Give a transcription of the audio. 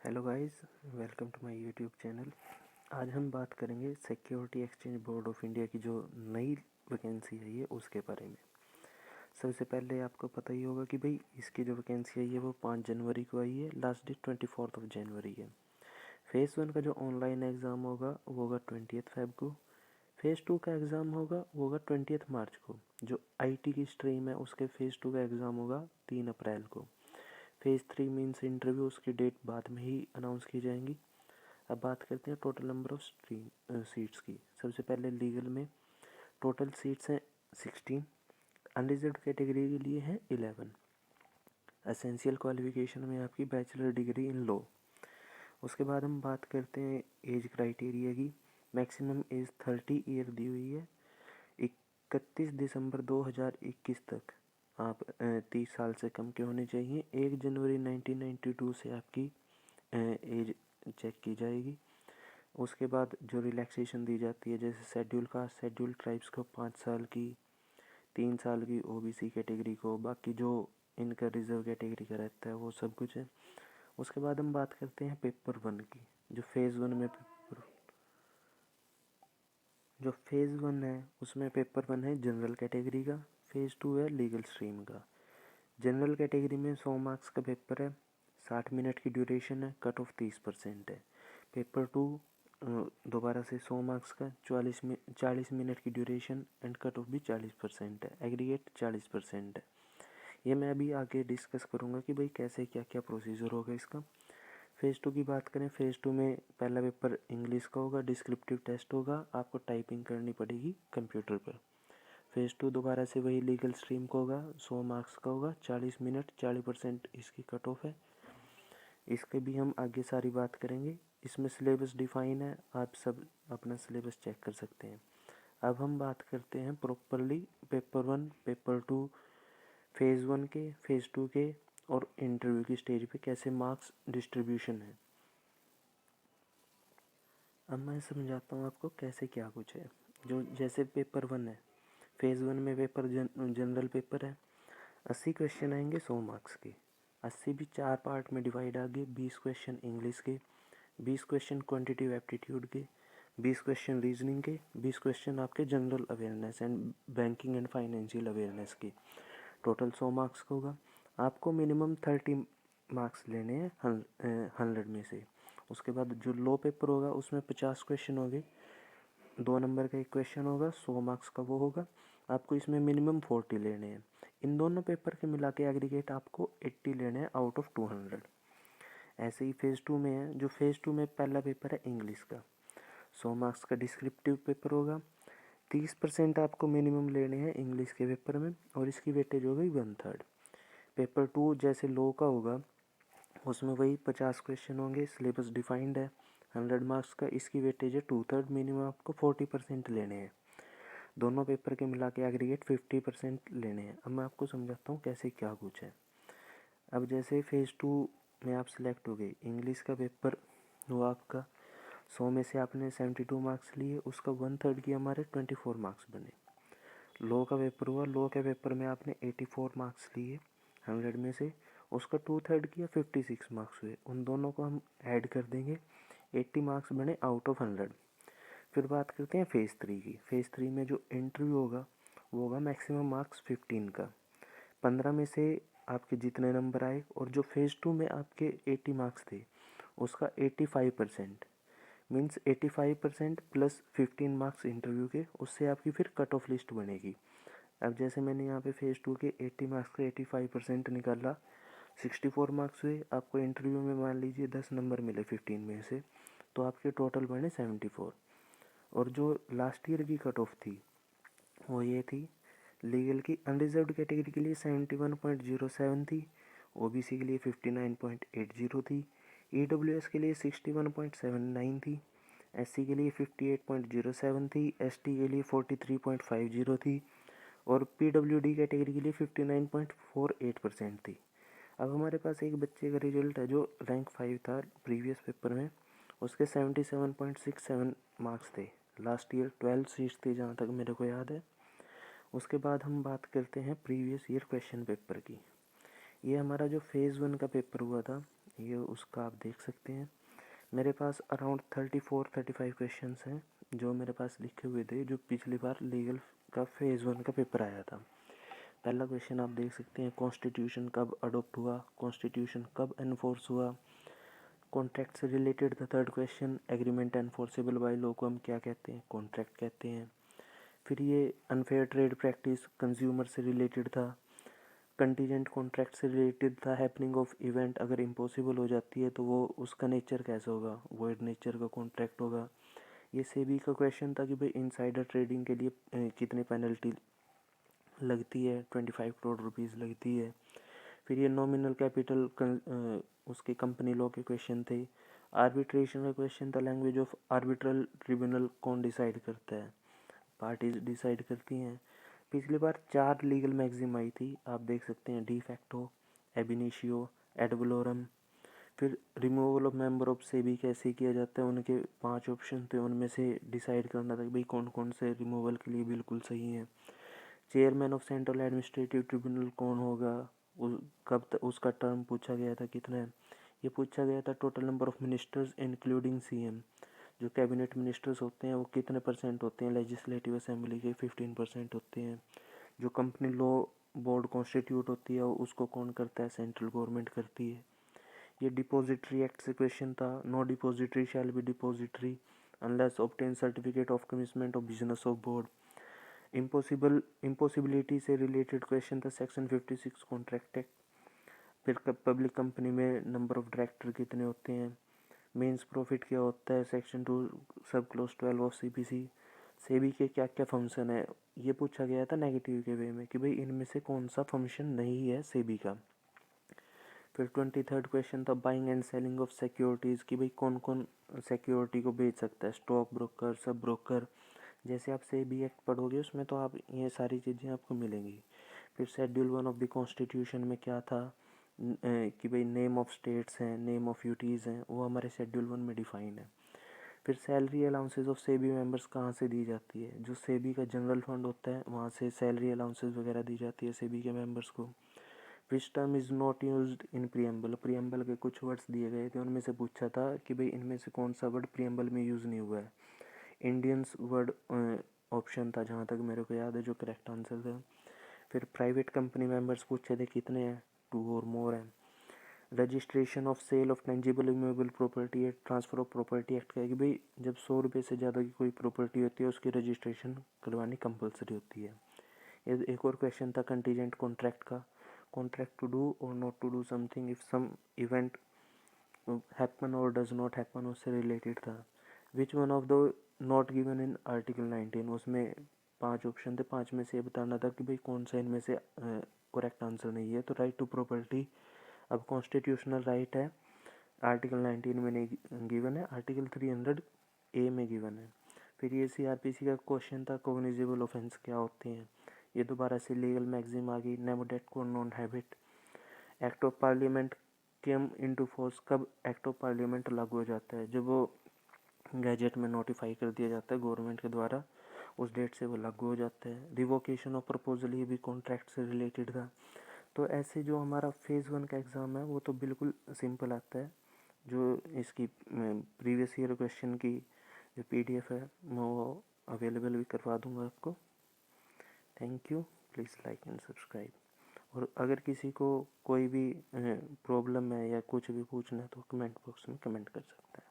Hello guys, welcome to my YouTube channel. आज हम बात करेंगे security exchange board of India की जो नई वैकेंसी आई है उसके बारे में। सबसे पहले आपको पता ही होगा कि भाई इसकी जो वैकेंसी आई है वो 5 जनवरी को आई है। लास्ट डेट 24 जनवरी है। फ़ेज़ 1 का जो ऑनलाइन एग्ज़ाम होगा वो होगा 20 फ़ेब को। फ़ेज़ 2 का एग्ज़ाम होगा वो होगा 20 मार्च को। जो IT की स्ट्रीम है उसके फ़ेज़ 2 का एग्ज़ाम होगा 3 अप्रैल को। फ़ेज़ 3 मीन्स इंटरव्यू, उसकी डेट बाद में ही अनाउंस की जाएंगी। अब बात करते हैं टोटल नंबर ऑफ सीट्स की। सबसे पहले लीगल में टोटल सीट्स हैं 16। अनरिजर्व्ड कैटेगरी के लिए हैं 11। एसेंशियल क्वालिफिकेशन में आपकी बैचलर डिग्री इन लॉ। उसके बाद हम बात करते हैं एज क्राइटेरिया की। मैक्सिमम एज 30 ईयर दी हुई है। 31 दिसंबर 2021 तक आप 30 साल से कम के होने चाहिए। 1 जनवरी 1992 से आपकी एज चेक की जाएगी। उसके बाद जो रिलैक्सेशन दी जाती है, जैसे शेड्यूल कास्ट शेड्यूल ट्राइब्स को 5 साल की, 3 साल की OBC कैटेगरी को, बाकी जो इनका रिजर्व कैटेगरी का रहता है वो सब कुछ है। उसके बाद हम बात करते हैं पेपर 1 की। जो फेज़ 1 है उसमें पेपर 1 है जनरल कैटेगरी का। फ़ेज़ 2 है लीगल स्ट्रीम का। जनरल कैटेगरी में 100 मार्क्स का पेपर है, 60 मिनट की ड्यूरेशन है, कट ऑफ 30% है। पेपर 2 दोबारा से 100 मार्क्स का 40 मिनट की ड्यूरेशन एंड कट ऑफ भी 40% है, एग्रीगेट 40% है। ये मैं अभी आगे डिस्कस करूँगा कि भाई कैसे क्या क्या प्रोसीजर होगा इसका। फ़ेज़ 2 की बात करें, फ़ेज़ 2 में पहला पेपर इंग्लिश का होगा, डिस्क्रिप्टिव टेस्ट होगा, आपको टाइपिंग करनी पड़ेगी कंप्यूटर पर। फ़ेज़ 2 दोबारा से वही लीगल स्ट्रीम का होगा, 100 मार्क्स का होगा, 40 मिनट, 40% इसकी कट ऑफ है। इसके भी हम आगे सारी बात करेंगे। इसमें सिलेबस डिफाइन है, आप सब अपना सिलेबस चेक कर सकते हैं। अब हम बात करते हैं प्रॉपरली पेपर 1, पेपर 2, फ़ेज़ 1 के, फ़ेज़ 2 के और इंटरव्यू की स्टेज पे कैसे मार्क्स डिस्ट्रीब्यूशन है। अब मैं समझाता हूँ आपको कैसे क्या कुछ है। जो जैसे पेपर 1 है, फ़ेज़ 1 में पेपर जनरल पेपर है। 80 क्वेश्चन आएंगे 100 मार्क्स के। 80 भी 4 पार्ट में डिवाइड आगे। 20 क्वेश्चन इंग्लिश के, 20 क्वेश्चन क्वांटिटेटिव एप्टीट्यूड के, 20 क्वेश्चन रीजनिंग के, 20 क्वेश्चन आपके general awareness and banking and financial awareness के। टोटल 100 मार्क्स का होगा। आपको मिनिमम 30 मार्क्स लेने हैं 100 में से। उसके बाद जो लो पेपर होगा उसमें 50 क्वेश्चन होंगे। 2 नंबर का एक क्वेश्चन होगा, 100 मार्क्स का वो होगा। आपको इसमें मिनिमम 40 लेने हैं। इन दोनों पेपर के मिला के एग्रीगेट आपको 80 लेने हैं आउट ऑफ 200। ऐसे ही फ़ेज़ 2 में है। जो फ़ेज़ 2 में पहला पेपर है इंग्लिश का, 100 मार्क्स का डिस्क्रिप्टिव पेपर होगा। 30% आपको मिनिमम लेने हैं इंग्लिश के पेपर में और इसकी वेटेज हो गई 1/3। पेपर 2 जैसे लॉ का होगा उसमें वही 50 क्वेश्चन होंगे, सिलेबस डिफाइंड है, 100 मार्क्स का, इसकी वेटेज है 2/3। मिनिमम आपको 40% लेने हैं। दोनों पेपर के मिला के एग्रीगेट 50% लेने हैं। अब मैं आपको समझाता हूँ कैसे क्या कुछ है। अब जैसे फ़ेज़ 2 में आप सिलेक्ट हो गए, इंग्लिश का पेपर हुआ आपका, 100 में से आपने 72 मार्क्स लिए, उसका 1/3 की हमारे 24 मार्क्स बने। लॉ का पेपर हुआ, लॉ के पेपर में आपने 84 मार्क्स लिए 100 में से, उसका 2/3 किया, 56 मार्क्स हुए। उन दोनों को हम ऐड कर देंगे, 80 मार्क्स बने आउट ऑफ 100। फिर बात करते हैं फ़ेज़ 3 की। फ़ेज़ 3 में जो इंटरव्यू होगा वो होगा मैक्सिमम मार्क्स 15 का। 15 में से आपके जितने नंबर आए, और जो फ़ेज़ 2 में आपके 80 मार्क्स थे उसका 85% मीन्स 85% प्लस 15 मार्क्स इंटरव्यू के, उससे आपकी फिर कट ऑफ लिस्ट बनेगी। अब जैसे मैंने यहाँ पे फ़ेज़ 2 के 80 मार्क्स का 85% निकाला, 64 मार्क्स हुए। आपको इंटरव्यू में मान लीजिए 10 नंबर मिले 15 में से, तो आपके टोटल बने 74। और जो लास्ट ईयर की कट ऑफ थी वो ये थी, लीगल की अनरिजर्व्ड कैटेगरी के लिए 71.07 थी, OBC के लिए 59.80 थी, EWS के लिए 61.79 थी, SC के लिए 58.07 थी, ST के लिए 43.50 थी और PWD कैटेगरी के लिए 59.48% थी। अब हमारे पास एक बच्चे का रिजल्ट है जो रैंक 5 था प्रीवियस पेपर में, उसके 77.67 मार्क्स थे। लास्ट ईयर 12 सीट्स थी जहाँ तक मेरे को याद है। उसके बाद हम बात करते हैं प्रीवियस ईयर क्वेश्चन पेपर की। ये हमारा जो फ़ेज़ 1 का पेपर हुआ था ये उसका आप देख सकते हैं। मेरे पास अराउंड 34-35 क्वेश्चंस हैं जो मेरे पास लिखे हुए थे, जो पिछली बार लीगल का फेज़ 1 का पेपर आया था। पहला क्वेश्चन आप देख सकते हैं, कॉन्स्टिट्यूशन कब अडोप्ट हुआ, कॉन्स्टिट्यूशन कब एनफोर्स हुआ। कॉन्ट्रैक्ट से रिलेटेड था third question, agreement enforceable by law को हम क्या कहते हैं, कॉन्ट्रैक्ट कहते हैं। फिर ये अनफेयर ट्रेड प्रैक्टिस कंज्यूमर से रिलेटेड था। कंटीजेंट कॉन्ट्रैक्ट से रिलेटेड था, हैपनिंग ऑफ इवेंट अगर इम्पॉसिबल हो जाती है तो वो उसका नेचर कैसा होगा, वॉइड नेचर का कॉन्ट्रैक्ट होगा। ये सेबी का क्वेश्चन था कि भाई इनसाइडर ट्रेडिंग के लिए कितनी पेनल्टी लगती है, 25 करोड़ रुपीज़ लगती है। फिर ये नॉमिनल कैपिटल उसके कंपनी लॉ के क्वेश्चन थे। आर्बिट्रेशन का क्वेश्चन था, लैंग्वेज ऑफ आर्बिट्रल ट्रिब्यूनल कौन डिसाइड करता है, पार्टीज डिसाइड करती हैं। पिछली बार 4 लीगल मैगजीम आई थी, आप देख सकते हैं, डी फैक्टो, एबिनिशियो, एड वलोरम। फिर removal of member of SEBI कैसे किया जाता है, उनके 5 ऑप्शन थे, उनमें से डिसाइड करना था कि भाई कौन कौन से रिमूवल के लिए बिल्कुल सही है। Chairman of central administrative tribunal कौन होगा, कब तक उसका टर्म पूछा गया था, कितना है। ये पूछा गया था total number of ministers including CM, जो कैबिनेट मिनिस्टर्स होते हैं वो कितने परसेंट होते हैं, लेजिस्लेटिव असेंबली के 15% होते हैं। जो कंपनी लॉ बोर्ड कॉन्स्टिट्यूट होती है उसको कौन करता है, सेंट्रल गवर्नमेंट करती है। ये डिपॉजिटरी एक्ट से क्वेश्चन था, no depository shall be depository unless obtain certificate of commitment of business of board. Impossibility से रिलेटेड क्वेश्चन था, सेक्शन 56 कॉन्ट्रैक्ट एक्ट। फिर पब्लिक कंपनी में नंबर ऑफ डायरेक्टर कितने होते हैं, मेंस प्रॉफिट क्या होता है, सेक्शन 2 सब क्लोज 12 ऑफ सीपीसी। सेबी के क्या क्या फंक्शन है, ये पूछा गया था नेगेटिव के वे में कि भाई इनमें से कौन सा फंक्शन नहीं है सेबी का। फिर 23rd क्वेश्चन था, buying and selling of securities, कि भाई कौन कौन सिक्योरिटी को बेच सकता है, स्टॉक ब्रोकर, सब ब्रोकर। जैसे आप सेबी एक्ट पढ़ोगे उसमें तो आप ये सारी चीज़ें आपको मिलेंगी। फिर शेड्यूल 1 ऑफ द कॉन्स्टिट्यूशन में क्या था, कि भाई नेम ऑफ स्टेट्स हैं, नेम ऑफ यूटीज़ हैं, वो हमारे शेड्यूल 1 में डिफाइन है। फिर salary allowances of SEBI members कहाँ से दी जाती है, जो सेबी का जनरल फंड होता है वहाँ से सैलरी अलाउंसेस वगैरह दी जाती है सेबी के मेंबर्स को। Which term is not used in preamble, preamble के कुछ वर्ड्स दिए गए थे, उनमें से पूछा था कि भाई इनमें से कौन सा वर्ड प्रियम्बल में यूज़ नहीं हुआ है। इंडियंस वर्ड ऑप्शन था जहाँ तक मेरे को याद है, जो करेक्ट आंसर था। फिर प्राइवेट कंपनी मेंबर्स पूछे थे कितने हैं, 2 और मोर हैं। Registration of sale of tangible immovable property act, transfer of property act का है कि भाई जब 100 रुपये से ज़्यादा की कोई प्रॉपर्टी होती है उसकी रजिस्ट्रेशन करवानी कंपलसरी होती है। ये एक और क्वेश्चन था कंटीजेंट कॉन्ट्रैक्ट का, कॉन्ट्रैक्ट टू डू और not to do something if some event happen और डज नॉट हैपन, उससे रिलेटेड था। Which one of the not given in article 19, उसमें 5 ऑप्शन थे, 5 में से ये बताना था कि भाई कौन सा इनमें से करेक्ट आंसर नहीं है। तो राइट टू प्रॉपर्टी अब कॉन्स्टिट्यूशनल राइट है, आर्टिकल 19 में नहीं गिवन है, आर्टिकल 300 ए में गिवन है। फिर ये सीआरपीसी का क्वेश्चन था, कॉग्निजेबल ऑफेंस क्या होते हैं, ये दोबारा से लीगल मैगजीम आ गई, नेमोडेट को non habit. Act of parliament came into force, कब एक्ट ऑफ पार्लियामेंट लागू हो जाता है, जब वो गैजेट में नोटिफाई कर दिया जाता है गवर्नमेंट के द्वारा, उस डेट से वो लागू हो जाता है। रिवोकेशन ऑफ प्रपोजल, ये भी कॉन्ट्रैक्ट से रिलेटेड था। तो ऐसे जो हमारा फेज़ 1 का एग्ज़ाम है वो तो बिल्कुल सिंपल आता है। जो इसकी प्रीवियस ईयर क्वेश्चन की जो पीडीएफ है मैं वो अवेलेबल भी करवा दूंगा आपको। Thank you, please like and subscribe. और अगर किसी को कोई भी प्रॉब्लम है या कुछ भी पूछना है तो कमेंट बॉक्स में कमेंट कर सकता है।